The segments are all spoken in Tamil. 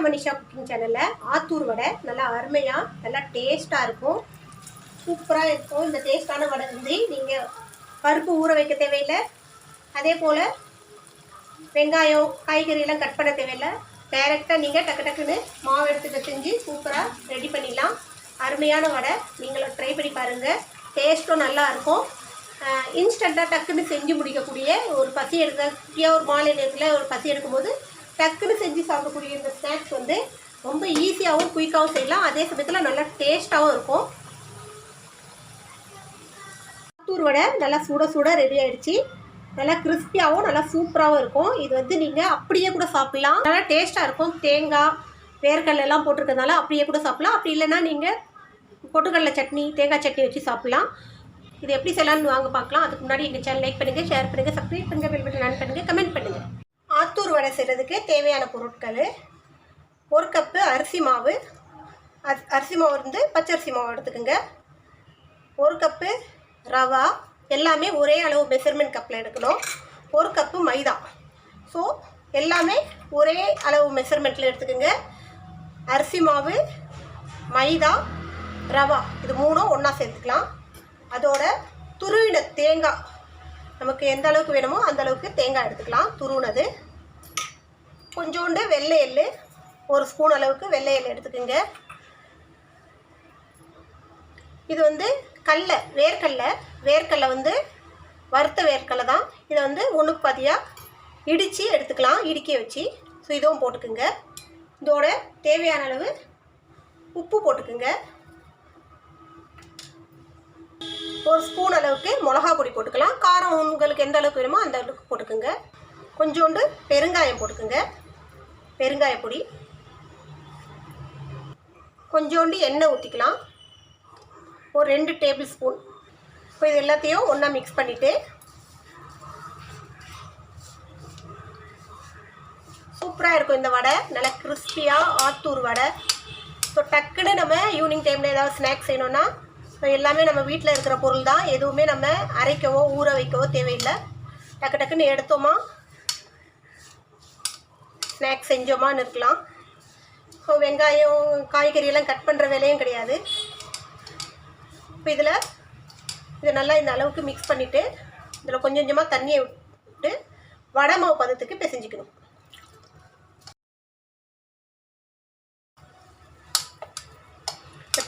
மனிஷா குக்கிங் சேனலில் ஆத்தூர் வடை நல்லா அருமையாக நல்லா டேஸ்ட்டாக இருக்கும், சூப்பராக இருக்கும். இந்த டேஸ்ட்டான வடை வந்து நீங்கள் பருப்பு ஊற வைக்க தேவையில்லை, அதே போல் வெங்காயம் காய்கறியெல்லாம் கட் பண்ண தேவையில்லை. டைரெக்டாக நீங்கள் டக்கு டக்குன்னு மாவு எடுத்துக்க செஞ்சு சூப்பராக ரெடி பண்ணிடலாம். அருமையான வடை நீங்களும் ட்ரை பண்ணி பாருங்கள், டேஸ்ட்டும் நல்லாயிருக்கும். இன்ஸ்டண்ட்டாக டக்குன்னு செஞ்சு முடிக்கக்கூடிய ஒரு பசி எடுக்க குட்டியாக ஒரு மாலை நேரத்தில் ஒரு பசி எடுக்கும்போது டக்குன்னு செஞ்சு சாப்பிடக்கூடிய இந்த ஸ்நாக்ஸ் வந்து ரொம்ப ஈஸியாகவும் குயிக்காகவும் செய்யலாம், அதே சமயத்தில் நல்லா டேஸ்ட்டாகவும் இருக்கும். ஆத்தூர் வடை நல்லா சுட ரெடி ஆகிடுச்சு. நல்லா கிறிஸ்பியாகவும் நல்லா சூப்பராகவும் இருக்கும். இது வந்து நீங்கள் அப்படியே கூட சாப்பிட்லாம், நல்லா டேஸ்ட்டாக இருக்கும். தேங்காய் வேர்க்கடலை எல்லாம் போட்டிருக்கிறதுனால அப்படியே கூட சாப்பிட்லாம். அப்படி இல்லைன்னா நீங்கள் பொட்டுக்கடலை சட்னி தேங்காய் சட்னி வச்சு சாப்பிட்லாம். இது எப்படி செய்யலாம்னு வாங்க பார்க்கலாம். அதுக்கு முன்னாடி எங்கள் சேனல் லைக் பண்ணுங்கள், ஷேர் பண்ணுங்கள், சப்ஸ்கிரைப் பண்ணுங்கள், பெல் பட்டன் ஆன் பண்ணுங்கள், கமெண்ட் பண்ணுங்கள். ஆத்தூர் வடை செய்கிறதுக்கு தேவையான பொருட்கள்: 1 கப்பு அரிசி மாவு, அரிசி மாவு வந்து பச்சரிசி மாவு எடுத்துக்கோங்க. 1 கப்பு ரவா, எல்லாமே ஒரே அளவு மெஷர்மெண்ட் கப்பில் எடுக்கணும். 1 கப்பு மைதா. ஸோ எல்லாமே ஒரே அளவு மெஷர்மெண்ட்டில் எடுத்துக்கோங்க. அரிசி மாவு, மைதா, ரவா இது 3ம் ஒன்றா சேர்த்துக்கலாம். அதோட துருவின தேங்காய், நமக்கு எந்த அளவுக்கு வேணுமோ அந்த அளவுக்கு தேங்காய் எடுத்துக்கலாம் துருவினது. கொஞ்சோண்டு வெள்ளை எள்ளு, 1 ஸ்பூன் அளவுக்கு வெள்ளை எள்ளு எடுத்துக்கோங்க. இது வந்து வேர்க்கடலை வந்து வறுத்த வேர்க்கடலை தான். இதை வந்து 1க்கு பாதியாக இடித்து எடுத்துக்கலாம், இடிக்க வச்சு. ஸோ இதுவும் போட்டுக்குங்க. இதோட தேவையான அளவு உப்பு போட்டுக்குங்க. 1 ஸ்பூன் அளவுக்கு மிளகா பொடி போட்டுக்கலாம். காரம் உங்களுக்கு எந்த அளவுக்கு வேணுமோ அந்த அளவுக்கு போட்டுக்குங்க. கொஞ்சோண்டு பெருங்காயம் போட்டுக்குங்க, பெருங்காய பொடி. கொஞ்சோண்டு எண்ணெய் ஊற்றிக்கலாம், ஒரு 2 டேபிள் ஸ்பூன். இப்போ இது எல்லாத்தையும் ஒன்றா மிக்ஸ் பண்ணிவிட்டு சூப்பராக இருக்கும் இந்த வடை, நல்லா கிறிஸ்பியாக ஆத்தூர் வடை. ஸோ டக்குன்னு நம்ம ஈவினிங் டைமில் ஏதாவது ஸ்நாக்ஸ் செய்யணுன்னா எல்லாமே நம்ம வீட்டில் இருக்கிற பொருள் தான், எதுவுமே நம்ம அரைக்கவோ ஊற வைக்கவோ தேவையில்லை. டக்கு டக்குன்னு எடுத்தோமா ஸ்நாக்ஸ் செஞ்சோமான்னு இருக்கலாம். ஸோ வெங்காயம் காய்கறியெல்லாம் கட் பண்ணுற வேலையும் கிடையாது. இப்போ இதை நல்லா இந்த அளவுக்கு மிக்ஸ் பண்ணிவிட்டு இதில் கொஞ்சம் கொஞ்சமாக தண்ணியை விட்டு வடை மாவு பதத்துக்கு பிசைஞ்சிக்கணும்.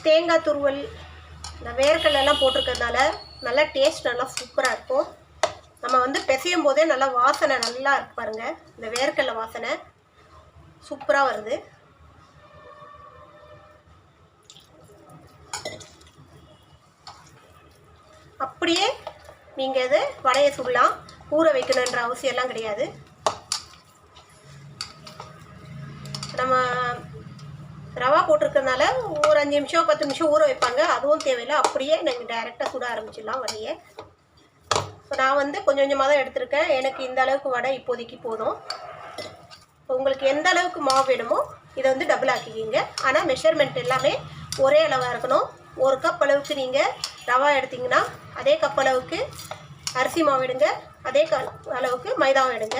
தேங்காய் துருவல் இந்த வேர்க்கடலாம் போட்டிருக்கிறதுனால நல்லா டேஸ்ட் நல்லா சூப்பராக இருக்கும். நம்ம வந்து பிசையும் போதே நல்லா வாசனை நல்லா இருக்கு பாருங்கள், இந்த வேர்க்கடலை வாசனை சூப்பராக வருது. அப்படியே நீங்கள் இது வடையை சுடலாம், ஊற வைக்கணுன்ற அவசியம்லாம் கிடையாது. நம்ம ரவா போட்டிருக்கிறதுனால ஒரு 5 நிமிஷம் 10 நிமிஷம் ஊற வைப்பாங்க, அதுவும் தேவையில்லை. அப்படியே நீங்கள் டைரெக்டாக சுட ஆரம்பிச்சிடலாம் வடையை. ஸோ நான் வந்து கொஞ்சம் கொஞ்சமாக தான் எடுத்திருக்கேன், எனக்கு இந்த அளவுக்கு வடை இப்போதைக்கு போதும். உங்களுக்கு எந்த அளவுக்கு மாவு வேணுமோ இதை வந்து டபுள் ஆக்கிக்கிங்க. ஆனால் மெஷர்மெண்ட் எல்லாமே ஒரே அளவாக இருக்கணும். 1 கப் அளவுக்கு நீங்கள் ரவா எடுத்திங்கன்னா அதே கப் அளவுக்கு அரிசி மாவு எடுங்க, அதே அளவுக்கு மைதாவும் எடுங்க.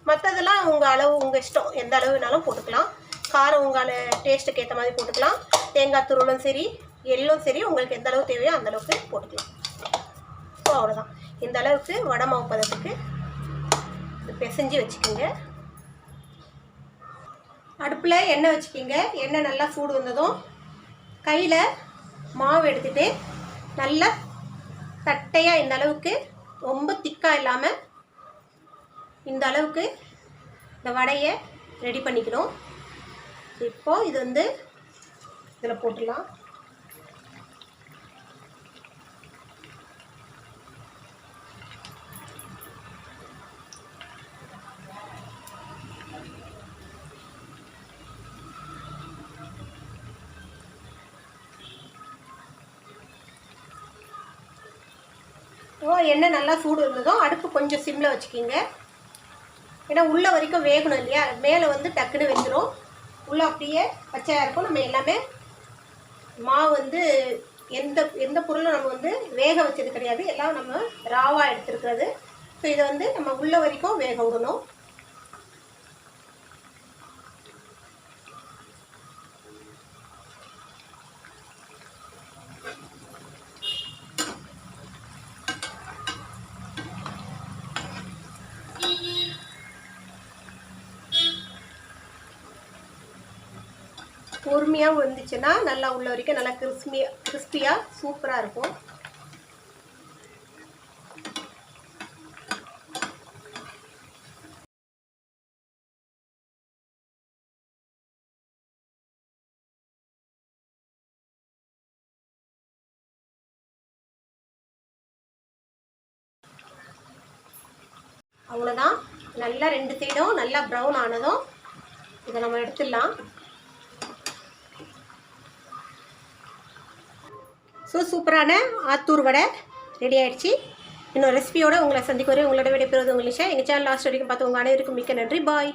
மற்றதெல்லாம் உங்கள் அளவு உங்கள் இஷ்டம், எந்த அளவு வேணாலும் போட்டுக்கலாம். காரம் உங்கள் டேஸ்ட்டுக்கு ஏற்ற மாதிரி போட்டுக்கலாம். தேங்காய் துருவலும் சரி எள்ளும் சரி உங்களுக்கு எந்த அளவு தேவையோ அந்த அளவுக்கு போட்டுக்கலாம். ஸோ அவ்வளோதான். இந்த அளவுக்கு வடை மாவு பதத்துக்கு பிசைஞ்சு வச்சுக்கோங்க. அடுப்பில் எண்ணெய் வச்சுக்கிங்க. எண்ணெய் நல்லா சூடு வந்ததும் கையில் மாவு எடுத்துகிட்டு நல்லா தட்டையாக இந்த அளவுக்கு, ரொம்ப திக்காக இல்லாமல் இந்த அளவுக்கு இந்த வடையை ரெடி பண்ணிக்கணும். இப்போது இது வந்து இதில் போட்டுடலாம். எண்ணெய் நல்லா சூடு இருந்ததும் அடுப்பு கொஞ்சம் சிம்மில் வச்சுக்கிங்க. ஏன்னா உள்ளே வரைக்கும் வேகணும் இல்லையா, மேலே வந்து டக்குன்னு வெந்துடும், உள்ளே அப்படியே பச்சையாக இருக்கும். நம்ம எல்லாமே மாவு வந்து எந்த பொருளும் நம்ம வந்து வேக வச்சது கிடையாது, எல்லாம் நம்ம ராவாக எடுத்துருக்கிறது. ஸோ இதை வந்து நம்ம உள்ளே வரைக்கும் வேக விடணும். பொறுமையாக வந்துச்சுன்னா நல்லா உள்ள வரைக்கும் நல்லா கிறிஸ்பியாக சூப்பராக இருக்கும். அவ்வளோதான். நல்லா 2 சைடும் நல்லா ப்ரௌன் ஆனதும் இதை நம்ம எடுத்துடலாம். ஸோ சூப்பரான ஆத்தூர் வடை ரெடி ஆகிடுச்சு. இன்னொரு ரெசிபியோடு உங்களை சந்திக்க வரை உங்களோட விடைபெறுவது உங்கள் நிஷா. எங்கள் சேனல் லாஸ்ட் வரைக்கும் பார்த்து உங்கள் அனைவருக்கும் மிக்க நன்றி. பாய்.